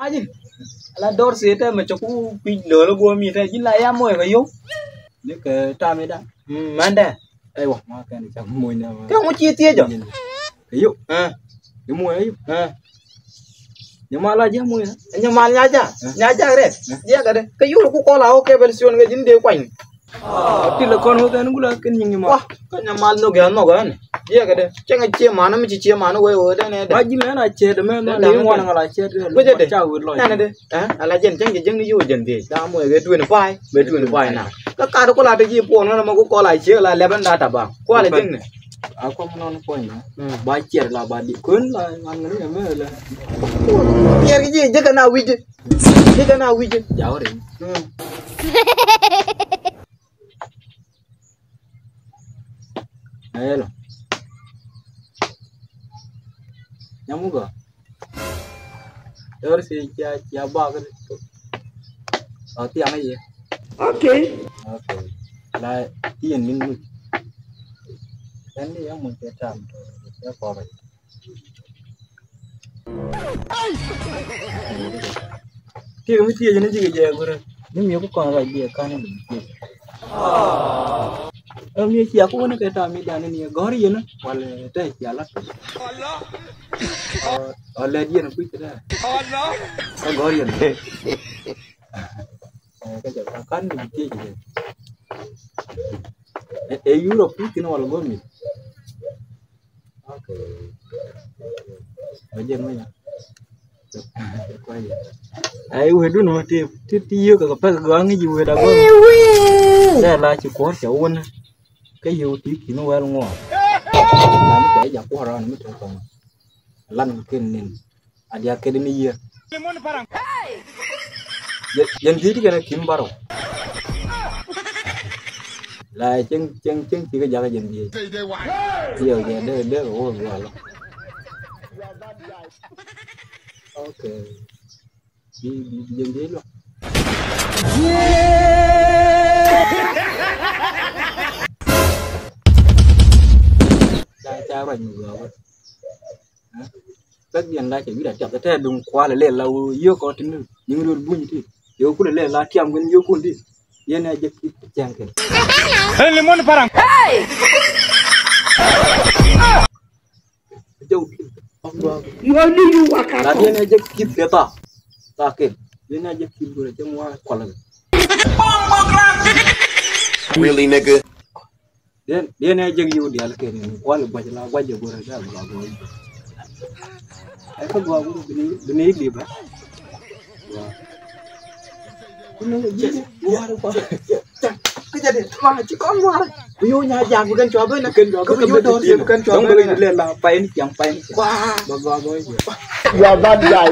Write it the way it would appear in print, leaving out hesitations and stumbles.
aja là đốt xí thế mà cho cú pin lửa nó bùa mì thế chính là em mồi phải vô Nếu cái ta mới đã. mang đây Đây bỏ mà cái này chẳng mùi nào. cái không chia chia chứ Ví dụ, à cái mùi ấy. à Nhưng mà là chứ mùi đó. nhưng mà nhà cha đấy nhà cái đấy cái yêu nó cũng có là ok version cái chính điều quanh Thì là con hô tên nó cũng là cái nhìn mà. wah cái nhà mal nó cái này nhà cái đấy chắc ngay chia mà nó mới chia mà nó quay ở đây này Ba chỉ là chết mà nó nếu ngoan là chết rồi. bây giờ đấy Chào người lòi. này đấy à là dân chẳng dân đi vô dân thì ta mới cái truyền file về truyền file nào cái cả đó có là cái gì buồn nó mà cũng có lại chia là 11 data bang qua lại dân này Aku mau nonton poin ya. Ba chết là ba đi cuốn là ăn cái này mới là. nhà cái gì chứ cái nào quy chứ chứ cái nào quy chứ Jauh deh. Ayo lo. Nyamuk gak? Terus si Jaba kan. Oh tiang aja. ok Oke. Lah tiang ini. Kan dia yang mau cetam. Ya apa? Kia kami tiang jenis juga jaya guru. Ini miaku kan lagi dia kan ini. Mie si aku kan kata mie dan ini gori ya na. Wala teh jalan. Allah dia nak pergi dah. Allah. Gori ya. Kerja kan ni dia je. Europe ni kena wala gomi. Okay. Aja mana. Ai udah dulu mati tiyo ke apa gangi juga dah gom. Saya lah cukup jauh na. Cái yêu tí thì nó well ngon làm cái chảy dọc của họ mới trồng trồng lăn cái nền ada cái đến kia dân tí cái này kiếm bao là chân chỉ cái giờ cái dân gì giờ giờ đỡ ôi rồi ok đi dân tí luôn cha bành ngửa vậy, các điền lại chỉ biết là chọn cái thế đừng qua là lên lâu yêu có tính những người buôn thì yêu cũng là lên là tiêm cái yêu cũng đi, yên này chỉ chàng cái, hey lemon parang, jauh, là yên này chỉ kịp cái ta cái, yên này chỉ kịp rồi chứ mua quả là, really nigga. Dia ni aja gitu dia lagi ni. Kuala baca lah baca gua rasa gua. Aku gua bini dia bah. cái giờ để mà chỉ có mua yêu nhà già của con chó với là Cần chó có cái yêu thôi thì con chó không với bao lên là phải chẳng phải. wow Gua goi. you are bad guy